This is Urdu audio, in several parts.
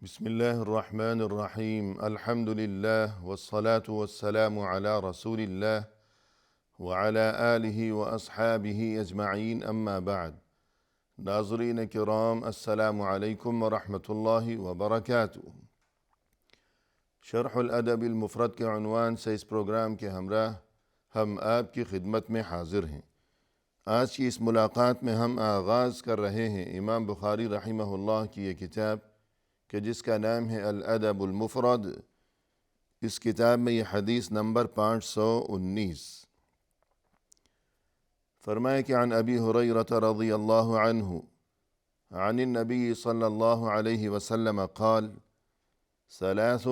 بسم الله الرحمن الرحيم. الحمد لله والصلاة والسلام على رسول الله وعلى آله وأصحابه أجمعين، أما بعد. ناظرین کرام، السلام علیکم ورحمۃ اللہ وبرکاتہ۔ شرح الادب المفرد کے عنوان سے اس پروگرام کے ہمراہ ہم آپ کی خدمت میں حاضر ہیں۔ آج کی اس ملاقات میں ہم آغاز کر رہے ہیں امام بخاری رحمہ اللہ کی یہ کتاب کہ جس کا نام ہے الادب المفرد۔ اس کتاب میں یہ حدیث نمبر 519 فرمائے کہ عن ابی ہریرہ رضی اللہ عنہ عن النبی صلی اللہ علیہ وسلم قال ثلاث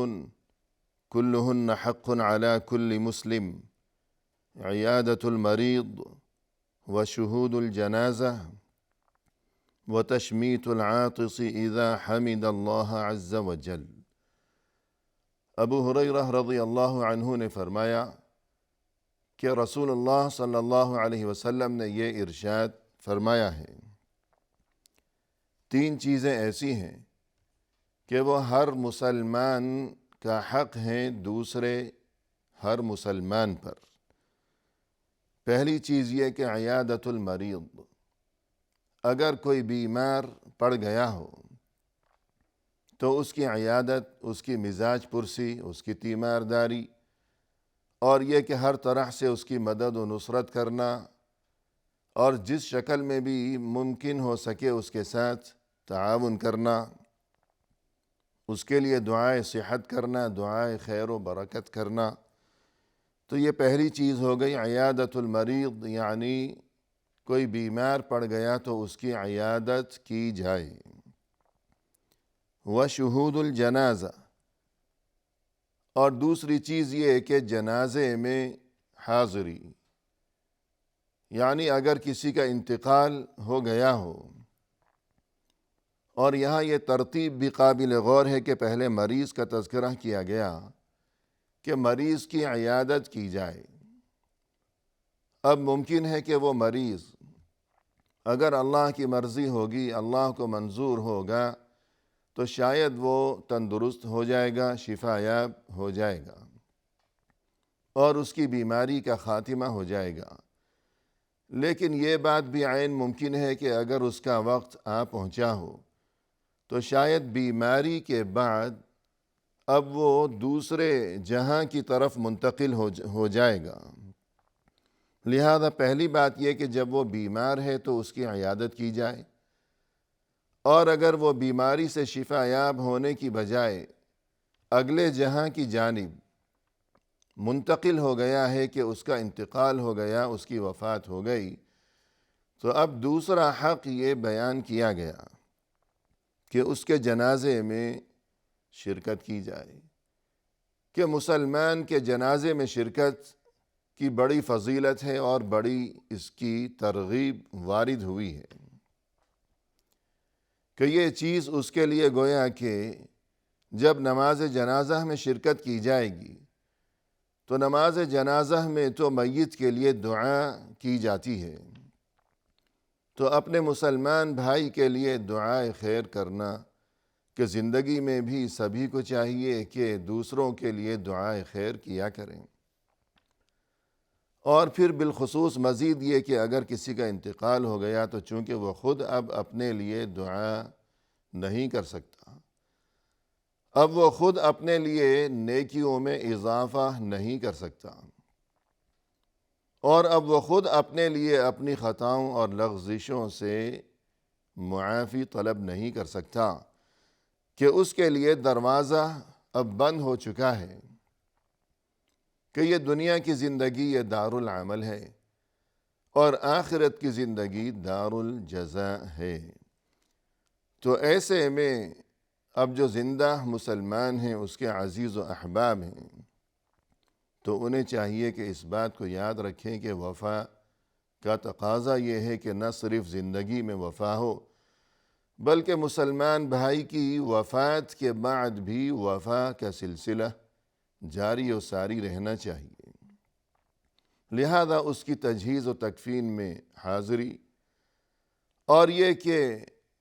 كلهن حق على كل مسلم عيادة المريض وشهود الجنازة وتشميت العاطس إذا حمد الله عز وجل۔ ابو ہریرہ رضی اللہ عنہ نے فرمایا کہ رسول اللہ صلی اللہ علیہ وسلم نے یہ ارشاد فرمایا ہے، تین چیزیں ایسی ہیں کہ وہ ہر مسلمان کا حق ہیں دوسرے ہر مسلمان پر۔ پہلی چیز یہ کہ عیادت المریض، اگر کوئی بیمار پڑ گیا ہو تو اس کی عیادت، اس کی مزاج پرسی، اس کی تیمارداری، اور یہ کہ ہر طرح سے اس کی مدد و نصرت کرنا، اور جس شکل میں بھی ممکن ہو سکے اس کے ساتھ تعاون کرنا، اس کے لیے دعائے صحت کرنا، دعائے خیر و برکت کرنا۔ تو یہ پہلی چیز ہو گئی عیادت المریض، یعنی کوئی بیمار پڑ گیا تو اس کی عیادت کی جائے۔ وشہود الجنازہ، اور دوسری چیز یہ ہے کہ جنازے میں حاضری، یعنی اگر کسی کا انتقال ہو گیا ہو، اور یہاں یہ ترتیب بھی قابل غور ہے کہ پہلے مریض کا تذکرہ کیا گیا کہ مریض کی عیادت کی جائے۔ اب ممکن ہے کہ وہ مریض اگر اللہ کی مرضی ہوگی، اللہ کو منظور ہوگا، تو شاید وہ تندرست ہو جائے گا، شفا یاب ہو جائے گا، اور اس کی بیماری کا خاتمہ ہو جائے گا۔ لیکن یہ بات بھی عین ممکن ہے کہ اگر اس کا وقت آ پہنچا ہو تو شاید بیماری کے بعد اب وہ دوسرے جہاں کی طرف منتقل ہو جائے گا۔ لہذا پہلی بات یہ کہ جب وہ بیمار ہے تو اس کی عیادت کی جائے، اور اگر وہ بیماری سے شفا یاب ہونے کی بجائے اگلے جہاں کی جانب منتقل ہو گیا ہے کہ اس کا انتقال ہو گیا، اس کی وفات ہو گئی، تو اب دوسرا حق یہ بیان کیا گیا کہ اس کے جنازے میں شرکت کی جائے، کہ مسلمان کے جنازے میں شرکت کی بڑی فضیلت ہے اور بڑی اس کی ترغیب وارد ہوئی ہے کہ یہ چیز اس کے لیے گویا کہ جب نماز جنازہ میں شرکت کی جائے گی تو نماز جنازہ میں تو میت کے لیے دعا کی جاتی ہے، تو اپنے مسلمان بھائی کے لیے دعائے خیر کرنا کہ زندگی میں بھی سبھی کو چاہیے کہ دوسروں کے لیے دعائے خیر کیا کریں، اور پھر بالخصوص مزید یہ کہ اگر کسی کا انتقال ہو گیا تو چونکہ وہ خود اب اپنے لیے دعا نہیں کر سکتا، اب وہ خود اپنے لیے نیکیوں میں اضافہ نہیں کر سکتا، اور اب وہ خود اپنے لیے اپنی خطاؤں اور لغزشوں سے معافی طلب نہیں کر سکتا، کہ اس کے لیے دروازہ اب بند ہو چکا ہے کہ یہ دنیا کی زندگی یہ دار العمل ہے اور آخرت کی زندگی دار الجزاء ہے۔ تو ایسے میں اب جو زندہ مسلمان ہیں، اس کے عزیز و احباب ہیں، تو انہیں چاہیے کہ اس بات کو یاد رکھیں کہ وفا کا تقاضا یہ ہے کہ نہ صرف زندگی میں وفا ہو بلکہ مسلمان بھائی کی وفات کے بعد بھی وفا کا سلسلہ جاری و ساری رہنا چاہیے۔ لہذا اس کی تجہیز و تکفین میں حاضری، اور یہ کہ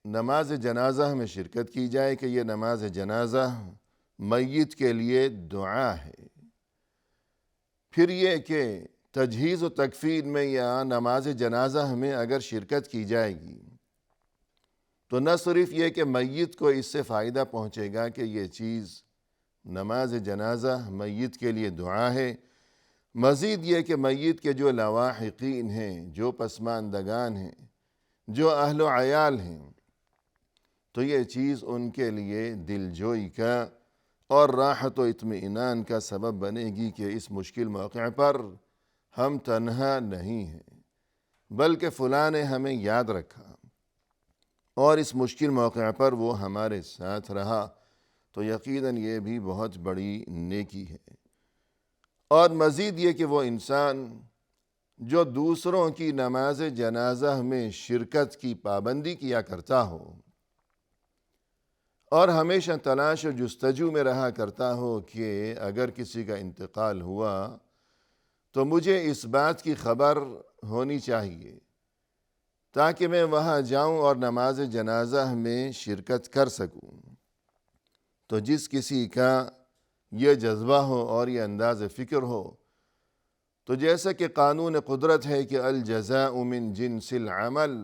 نماز جنازہ میں شرکت کی جائے کہ یہ نماز جنازہ میت کے لیے دعا ہے۔ پھر یہ کہ تجہیز و تکفین میں یا نماز جنازہ میں اگر شرکت کی جائے گی تو نہ صرف یہ کہ میت کو اس سے فائدہ پہنچے گا کہ یہ چیز نماز جنازہ میت کے لیے دعا ہے، مزید یہ کہ میت کے جو لواحقین ہیں، جو پسماندگان ہیں، جو اہل و عیال ہیں، تو یہ چیز ان کے لیے دل جوئی کا اور راحت و اطمینان کا سبب بنے گی کہ اس مشکل موقع پر ہم تنہا نہیں ہیں، بلکہ فلاں نے ہمیں یاد رکھا اور اس مشکل موقع پر وہ ہمارے ساتھ رہا، تو یقیناً یہ بھی بہت بڑی نیکی ہے۔ اور مزید یہ کہ وہ انسان جو دوسروں کی نماز جنازہ میں شرکت کی پابندی کیا کرتا ہو اور ہمیشہ تلاش و جستجو میں رہا کرتا ہو کہ اگر کسی کا انتقال ہوا تو مجھے اس بات کی خبر ہونی چاہیے تاکہ میں وہاں جاؤں اور نماز جنازہ میں شرکت کر سکوں، تو جس کسی کا یہ جذبہ ہو اور یہ انداز فکر ہو تو جیسا کہ قانون قدرت ہے کہ الجزاء من جنس العمل،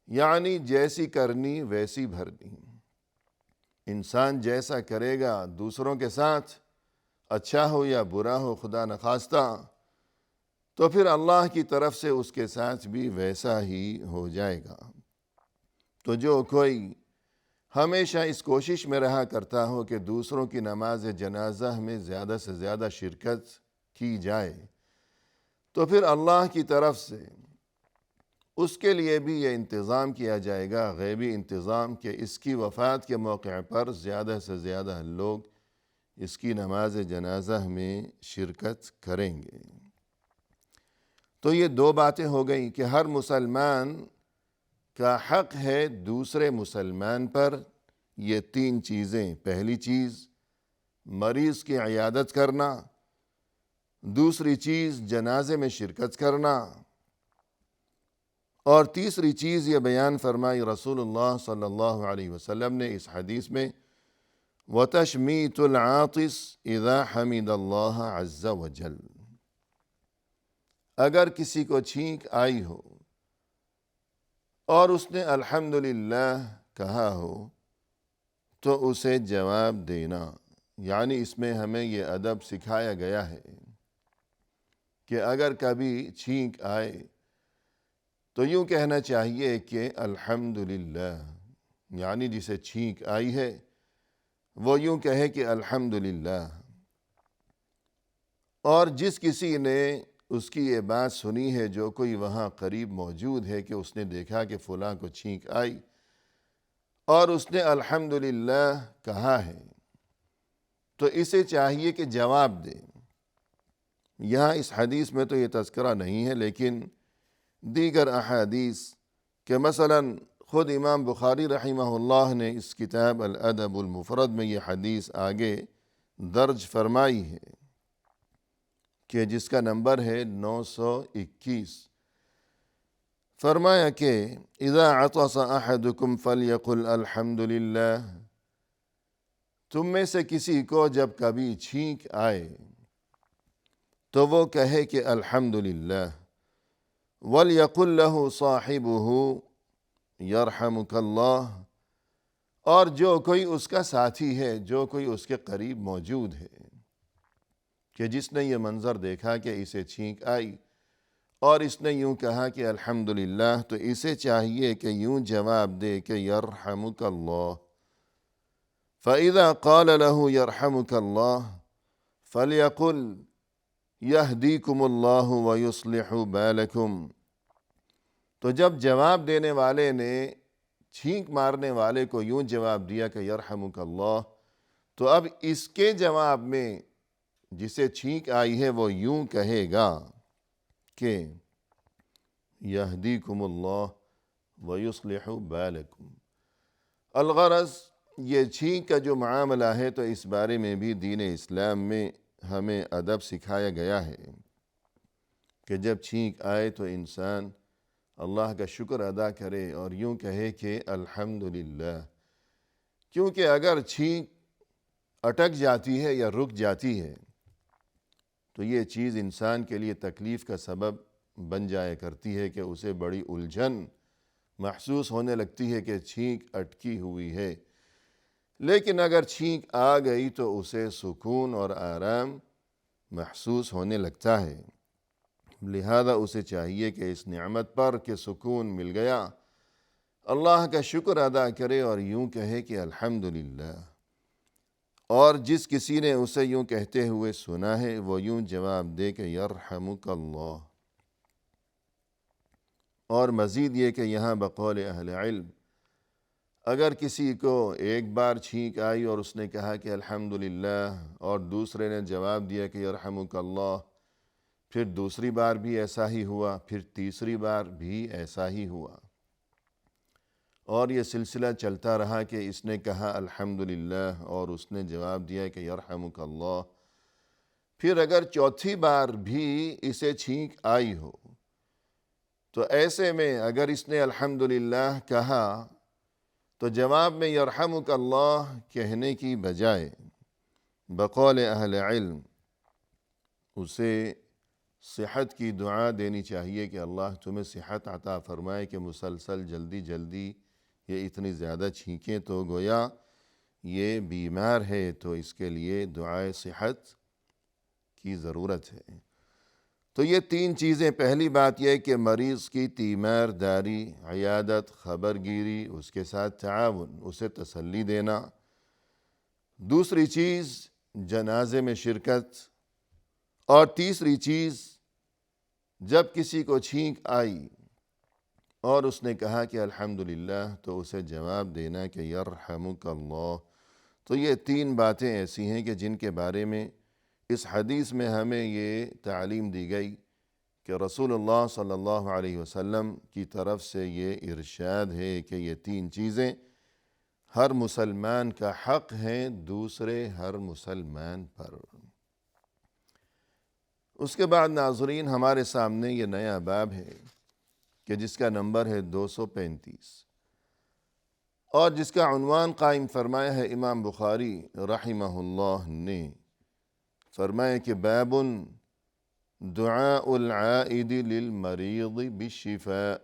یعنی جیسی کرنی ویسی بھرنی، انسان جیسا کرے گا دوسروں کے ساتھ، اچھا ہو یا برا ہو خدا نخواستہ، تو پھر اللہ کی طرف سے اس کے ساتھ بھی ویسا ہی ہو جائے گا۔ تو جو کوئی ہمیشہ اس کوشش میں رہا کرتا ہو کہ دوسروں کی نماز جنازہ میں زیادہ سے زیادہ شرکت کی جائے، تو پھر اللہ کی طرف سے اس کے لیے بھی یہ انتظام کیا جائے گا، غیبی انتظام، کہ اس کی وفات کے موقع پر زیادہ سے زیادہ لوگ اس کی نماز جنازہ میں شرکت کریں گے۔ تو یہ دو باتیں ہو گئیں کہ ہر مسلمان کا حق ہے دوسرے مسلمان پر یہ تین چیزیں۔ پہلی چیز مریض کی عیادت کرنا، دوسری چیز جنازے میں شرکت کرنا، اور تیسری چیز یہ بیان فرمائی رسول اللہ صلی اللہ علیہ وسلم نے اس حدیث میں، وَتَشْمِيتُ الْعَاطِسِ إِذَا حَمِدَ اللَّهَ عَزَّ وَجَلَّ، اگر کسی کو چھینک آئی ہو اور اس نے الحمدللہ کہا ہو تو اسے جواب دینا، یعنی اس میں ہمیں یہ ادب سکھایا گیا ہے کہ اگر کبھی چھینک آئے تو یوں کہنا چاہیے کہ الحمدللہ، یعنی جسے چھینک آئی ہے وہ یوں کہے کہ الحمدللہ، اور جس کسی نے اس کی یہ بات سنی ہے، جو کوئی وہاں قریب موجود ہے کہ اس نے دیکھا کہ فلاں کو چھینک آئی اور اس نے الحمدللہ کہا ہے، تو اسے چاہیے کہ جواب دے۔ یہاں اس حدیث میں تو یہ تذکرہ نہیں ہے، لیکن دیگر احادیث کہ مثلا خود امام بخاری رحمہ اللہ نے اس کتاب الادب المفرد میں یہ حدیث آگے درج فرمائی ہے کہ جس کا نمبر ہے 921، فرمایا کہ اذا عطس احدکم فلیقل الحمدللہ، تم میں سے کسی کو جب کبھی چھینک آئے تو وہ کہے کہ الحمدللہ، وَلْيَقُلْ لَهُ صَاحِبُهُ يَرْحَمُكَ اللَّهُ، اور جو کوئی اس کا ساتھی ہے، جو کوئی اس کے قریب موجود ہے کہ جس نے یہ منظر دیکھا کہ اسے چھینک آئی اور اس نے یوں کہا کہ الحمدللہ، تو اسے چاہیے کہ یوں جواب دے کہ یرحمک اللہ۔ فَإِذَا قَالَ لَهُ يَرْحَمُكَ اللَّهُ فَلْيَقُلْ يَهْدِيكُمُ اللَّهُ وَيُصْلِحُ بَالَكُمْ، تو جب جواب دینے والے نے چھینک مارنے والے کو یوں جواب دیا کہ یرحمک اللہ، تو اب اس کے جواب میں جسے چھینک آئی ہے وہ یوں کہے گا کہ یہدیکم اللہ ویصلح بالکم۔ الغرض یہ چھینک کا جو معاملہ ہے تو اس بارے میں بھی دین اسلام میں ہمیں ادب سکھایا گیا ہے کہ جب چھینک آئے تو انسان اللہ کا شکر ادا کرے اور یوں کہے کہ الحمدللہ، کیونکہ اگر چھینک اٹک جاتی ہے یا رک جاتی ہے تو یہ چیز انسان کے لیے تکلیف کا سبب بن جایا کرتی ہے کہ اسے بڑی الجھن محسوس ہونے لگتی ہے کہ چھینک اٹکی ہوئی ہے، لیکن اگر چھینک آ گئی تو اسے سکون اور آرام محسوس ہونے لگتا ہے۔ لہذا اسے چاہیے کہ اس نعمت پر کہ سکون مل گیا اللہ کا شکر ادا کرے اور یوں کہے کہ الحمدللہ، اور جس کسی نے اسے یوں کہتے ہوئے سنا ہے وہ یوں جواب دے کہ یرحمک اللہ۔ اور مزید یہ کہ یہاں بقول اہل علم اگر کسی کو ایک بار چھینک آئی اور اس نے کہا کہ الحمدللہ اور دوسرے نے جواب دیا کہ یرحمک اللہ، پھر دوسری بار بھی ایسا ہی ہوا، پھر تیسری بار بھی ایسا ہی ہوا، اور یہ سلسلہ چلتا رہا کہ اس نے کہا الحمدللہ اور اس نے جواب دیا کہ یرحمک اللہ، پھر اگر چوتھی بار بھی اسے چھینک آئی ہو تو ایسے میں اگر اس نے الحمدللہ کہا تو جواب میں یرحمک اللہ کہنے کی بجائے بقول اہل علم اسے صحت کی دعا دینی چاہیے کہ اللہ تمہیں صحت عطا فرمائے کہ مسلسل جلدی یہ اتنی زیادہ چھینکیں تو گویا یہ بیمار ہے، تو اس کے لیے دعائے صحت کی ضرورت ہے۔ تو یہ تین چیزیں، پہلی بات یہ کہ مریض کی تیمار داری، عیادت، خبر گیری، اس کے ساتھ تعاون، اسے تسلی دینا۔ دوسری چیز جنازے میں شرکت، اور تیسری چیز جب کسی کو چھینک آئی اور اس نے کہا کہ الحمدللہ تو اسے جواب دینا کہ یرحمک اللہ۔ تو یہ تین باتیں ایسی ہیں کہ جن کے بارے میں اس حدیث میں ہمیں یہ تعلیم دی گئی کہ رسول اللہ صلی اللہ علیہ وسلم کی طرف سے یہ ارشاد ہے کہ یہ تین چیزیں ہر مسلمان کا حق ہیں دوسرے ہر مسلمان پر۔ اس کے بعد ناظرین ہمارے سامنے یہ نیا باب ہے کہ جس کا نمبر ہے 235 اور جس کا عنوان قائم فرمایا ہے امام بخاری رحمہ اللہ نے۔ فرمایا کہ باب دعاء العائد للمریض بالشفاء،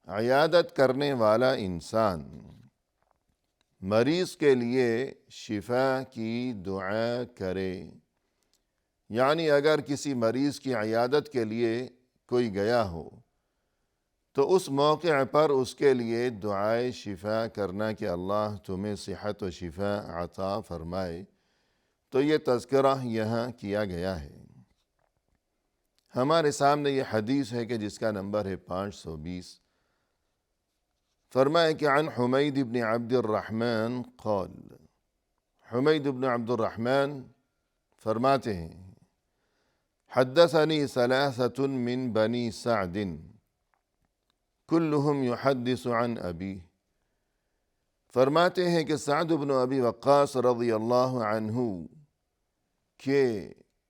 عیادت کرنے والا انسان مریض کے لیے شفا کی دعا کرے، یعنی اگر کسی مریض کی عیادت کے لیے کوئی گیا ہو تو اس موقع پر اس کے لیے دعائے شفا کرنا کہ اللہ تمہیں صحت و شفا عطا فرمائے، تو یہ تذکرہ یہاں کیا گیا ہے۔ ہمارے سامنے یہ حدیث ہے کہ جس کا نمبر ہے 520۔ فرمایا کہ عن حمید بن عبد الرحمن قال، حمید بن عبد الرحمن فرماتے ہیں حدثني ثلاثة من بني سعد كلهم يحدث عن أبيه، فرماتے ہیں کہ سعد بن ابی وقاص رضی اللہ عنہ کے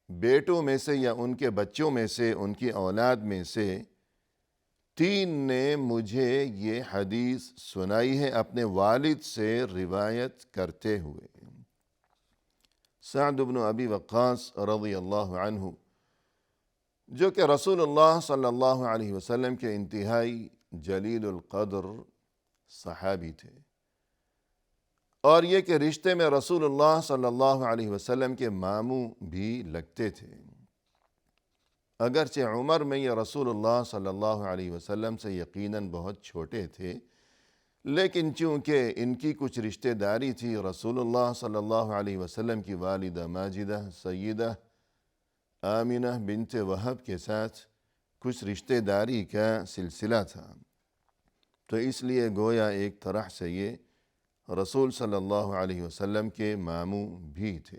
بیٹوں میں سے یا ان کے بچوں میں سے، ان کی اولاد میں سے تین نے مجھے یہ حدیث سنائی ہے اپنے والد سے روایت کرتے ہوئے۔ سعد بن ابی وقاص رضی اللہ عنہ جو کہ رسول اللہ صلی اللہ علیہ وسلم کے انتہائی جلیل القدر صحابی تھے، اور یہ کہ رشتے میں رسول اللہ صلی اللہ علیہ وسلم کے ماموں بھی لگتے تھے، اگرچہ عمر میں یہ رسول اللہ صلی اللہ علیہ وسلم سے یقیناً بہت چھوٹے تھے، لیکن چونکہ ان کی کچھ رشتہ داری تھی رسول اللہ صلی اللہ علیہ وسلم کی والدہ ماجدہ سیدہ آمنہ بنت وہب کے ساتھ کچھ رشتہ داری کا سلسلہ تھا، تو اس لیے گویا ایک طرح سے یہ رسول صلی اللہ علیہ وسلم کے ماموں بھی تھے۔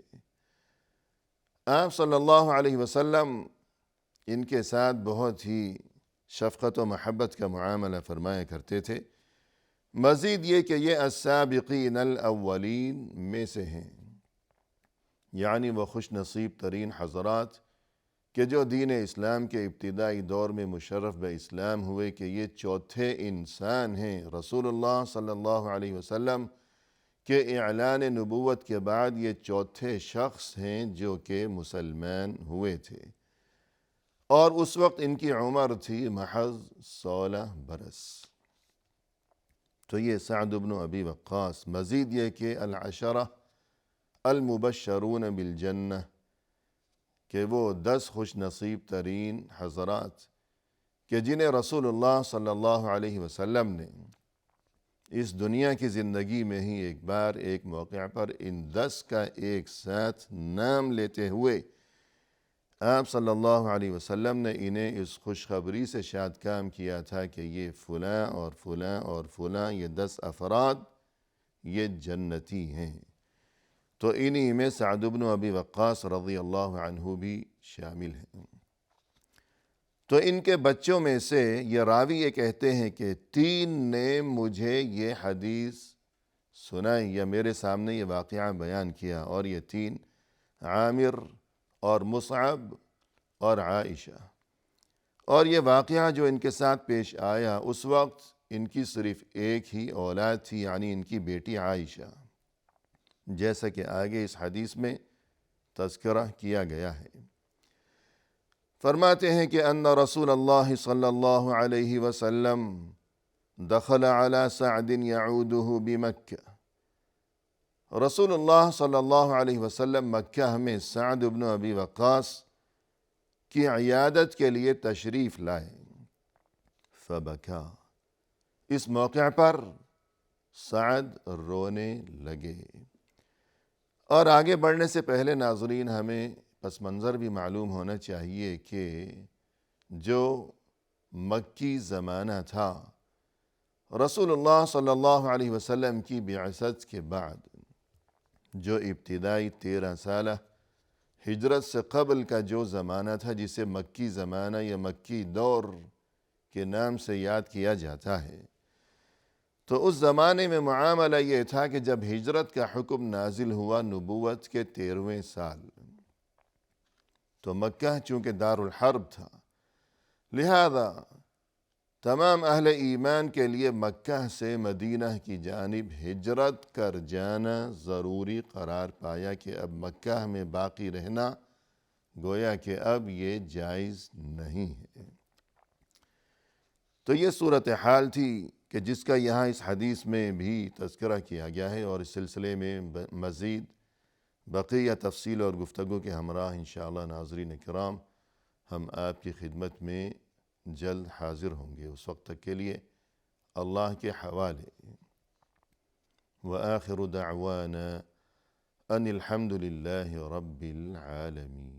آپ صلی اللہ علیہ وسلم ان کے ساتھ بہت ہی شفقت و محبت کا معاملہ فرمایا کرتے تھے۔ مزید یہ کہ یہ السابقین الاولین میں سے ہیں، یعنی وہ خوش نصیب ترین حضرات کہ جو دین اسلام کے ابتدائی دور میں مشرف بے اسلام ہوئے کہ یہ چوتھے انسان ہیں رسول اللہ صلی اللہ علیہ وسلم کے اعلان نبوت کے بعد یہ چوتھے شخص ہیں جو کہ مسلمان ہوئے تھے، اور اس وقت ان کی عمر تھی محض 16 برس۔ تو یہ سعد بن ابی وقاص، مزید یہ کہ العشرہ المبشرون بالجنہ، کہ وہ 10 خوش نصیب ترین حضرات کہ جنہیں رسول اللہ صلی اللہ علیہ وسلم نے اس دنیا کی زندگی میں ہی ایک بار ایک موقع پر ان 10 کا ایک ساتھ نام لیتے ہوئے آپ صلی اللہ علیہ وسلم نے انہیں اس خوشخبری سے شاد کام کیا تھا کہ یہ فلاں اور فلاں اور فلاں، یہ 10 افراد یہ جنتی ہیں۔ تو انہی میں سعد بن ابی وقاص رضی اللہ عنہ بھی شامل ہیں۔ تو ان کے بچوں میں سے یہ راوی یہ کہتے ہیں کہ 3 نے مجھے یہ حدیث سنائی یا میرے سامنے یہ واقعہ بیان کیا، اور یہ 3 عامر اور مصعب اور عائشہ۔ اور یہ واقعہ جو ان کے ساتھ پیش آیا اس وقت ان کی صرف ایک ہی اولاد تھی، یعنی ان کی بیٹی عائشہ، جیسا کہ آگے اس حدیث میں تذکرہ کیا گیا ہے۔ فرماتے ہیں کہ ان رسول اللہ صلی اللہ علیہ وسلم دخل على سعد يعوده بمکہ، رسول اللہ صلی اللہ علیہ وسلم مکہ میں سعد بن ابی وقاص کی عیادت کے لیے تشریف لائے۔ فبکا، اس موقع پر سعد رونے لگے۔ اور آگے بڑھنے سے پہلے ناظرین ہمیں پس منظر بھی معلوم ہونا چاہیے کہ جو مکی زمانہ تھا رسول اللہ صلی اللہ علیہ وسلم کی بعثت کے بعد، جو ابتدائی 13 سالہ ہجرت سے قبل کا جو زمانہ تھا جسے مکی زمانہ یا مکی دور کے نام سے یاد کیا جاتا ہے، تو اس زمانے میں معاملہ یہ تھا کہ جب ہجرت کا حکم نازل ہوا نبوت کے 13ویں سال، تو مکہ چونکہ دار الحرب تھا، لہذا تمام اہل ایمان کے لیے مکہ سے مدینہ کی جانب ہجرت کر جانا ضروری قرار پایا کہ اب مکہ میں باقی رہنا گویا کہ اب یہ جائز نہیں ہے۔ تو یہ صورتحال تھی کہ جس کا یہاں اس حدیث میں بھی تذکرہ کیا گیا ہے، اور اس سلسلے میں مزید بقیہ تفصیل اور گفتگو کے ہمراہ انشاءاللہ ناظرین کرام ہم آپ کی خدمت میں جلد حاضر ہوں گے۔ اس وقت تک کے لیے اللہ کے حوالے۔ وآخر دعوانا ان الحمد للہ رب العالمین۔